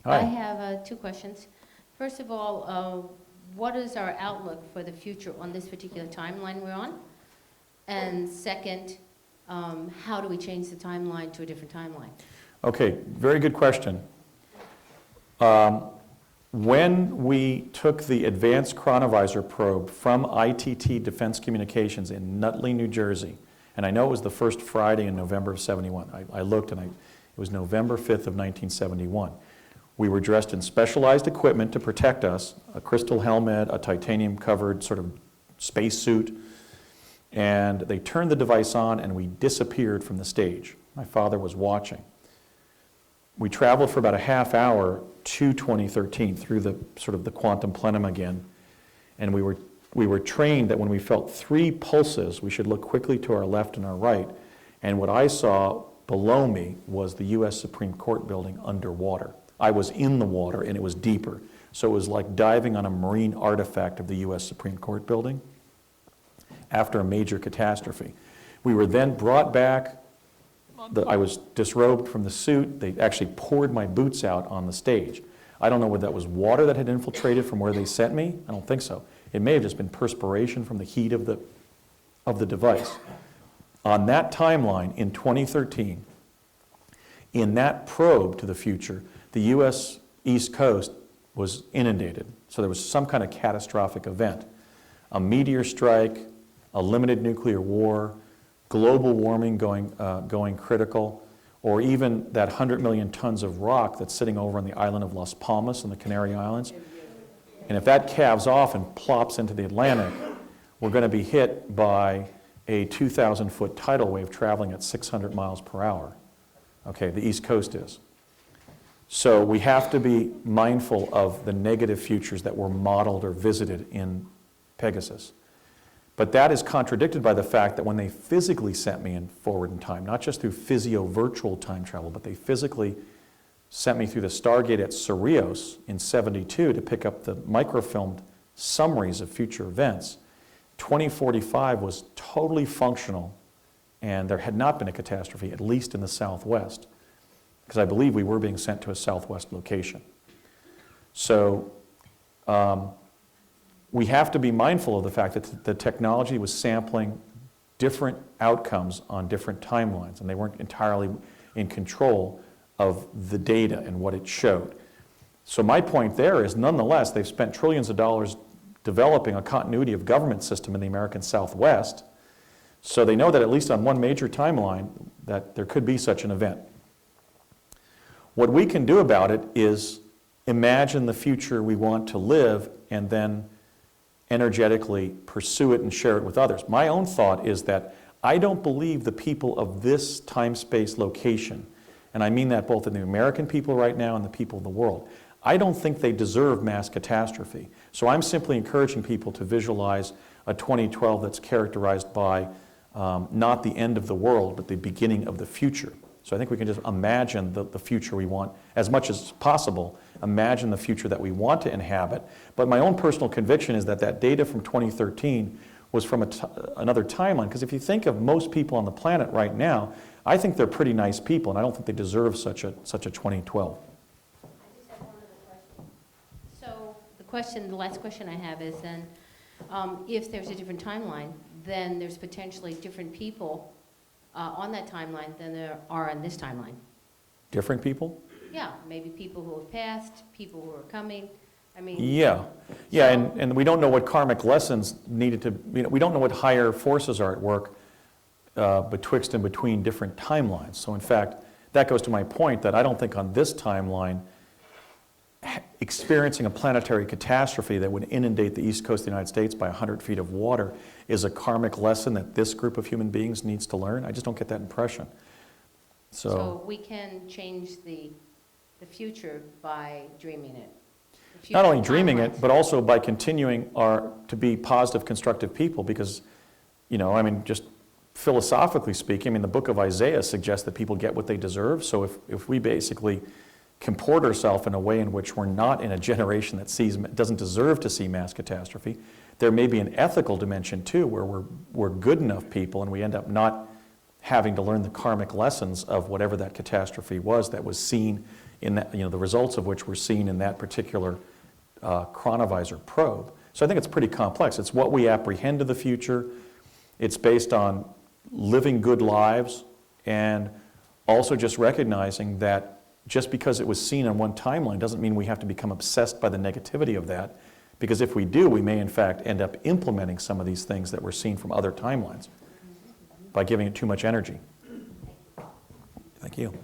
Hi. I have two questions. First of all, what is our outlook for the future on this particular timeline we're on? And second, how do we change the timeline to a different timeline? Okay, very good question. When we took the Advanced Chronovisor probe from ITT Defense Communications in Nutley, New Jersey, and I know it was the first Friday in November of '71. I looked and it was November 5th of 1971. We were dressed in specialized equipment to protect us, a crystal helmet, a titanium-covered sort of space suit, and they turned the device on and we disappeared from the stage. My father was watching. We traveled for about a half hour to 2013 through the sort of the quantum plenum again, and we were trained that when we felt 3 pulses, we should look quickly to our left and our right, and what I saw below me was the U.S. Supreme Court building underwater. I was in the water and it was deeper, so it was like diving on a marine artifact of the U.S. Supreme Court building after a major catastrophe. We were then brought back. I was disrobed from the suit. They actually poured my boots out on the stage. I don't know whether that was water that had infiltrated from where they sent me. I don't think so. It may have just been perspiration from the heat of the device. On that timeline in 2013, in that probe to the future, the U.S. East Coast was inundated. So there was some kind of catastrophic event. A meteor strike, a limited nuclear war, global warming going critical, or even that 100 million tons of rock that's sitting over on the island of Las Palmas in the Canary Islands. And if that calves off and plops into the Atlantic, we're going to be hit by a 2,000-foot tidal wave traveling at 600 miles per hour. Okay, the East Coast is. So we have to be mindful of the negative futures that were modeled or visited in Pegasus. But that is contradicted by the fact that when they physically sent me forward in time, not just through physio-virtual time travel, but they physically sent me through the Stargate at Cerritos in '72 to pick up the microfilmed summaries of future events, 2045 was totally functional, and there had not been a catastrophe, at least in the Southwest, because I believe we were being sent to a Southwest location. So we have to be mindful of the fact that the technology was sampling different outcomes on different timelines, and they weren't entirely in control of the data and what it showed. So my point there is, nonetheless, they've spent trillions of dollars developing a continuity of government system in the American Southwest, so they know that at least on one major timeline that there could be such an event. What we can do about it is imagine the future we want to live and then energetically pursue it and share it with others. My own thought is that I don't believe the people of this time-space location, and I mean that both in the American people right now and the people of the world, I don't think they deserve mass catastrophe. So I'm simply encouraging people to visualize a 2012 that's characterized by not the end of the world, but the beginning of the future. So I think we can just imagine the future we want, as much as possible, imagine the future that we want to inhabit. But my own personal conviction is that that data from 2013 was from another timeline, because if you think of most people on the planet right now, I think they're pretty nice people, and I don't think they deserve such a 2012. I just have one other question. So the last question I have is then, if there's a different timeline, then there's potentially different people on that timeline than there are on this timeline. Different people? Yeah, maybe people who have passed, people who are coming. I mean, yeah, and we don't know what karmic lessons needed to, we don't know what higher forces are at work betwixt and between different timelines. So in fact, that goes to my point that I don't think on this timeline experiencing a planetary catastrophe that would inundate the east coast of the United States by 100 feet of water is a karmic lesson that this group of human beings needs to learn. I just don't get that impression. So we can change the future by dreaming it. Not only dreaming it, but also by continuing to be positive, constructive people, because, I mean, just philosophically speaking, I mean, the book of Isaiah suggests that people get what they deserve. So if we basically comport ourselves in a way in which we're not in a generation that doesn't deserve to see mass catastrophe, there may be an ethical dimension too, where we're good enough people and we end up not having to learn the karmic lessons of whatever that catastrophe was that was seen in that, the results of which were seen in that particular chronovisor probe. So I think it's pretty complex. It's what we apprehend of the future. It's based on living good lives, and also just recognizing that just because it was seen on one timeline doesn't mean we have to become obsessed by the negativity of that, because if we do, we may in fact end up implementing some of these things that were seen from other timelines by giving it too much energy. Thank you.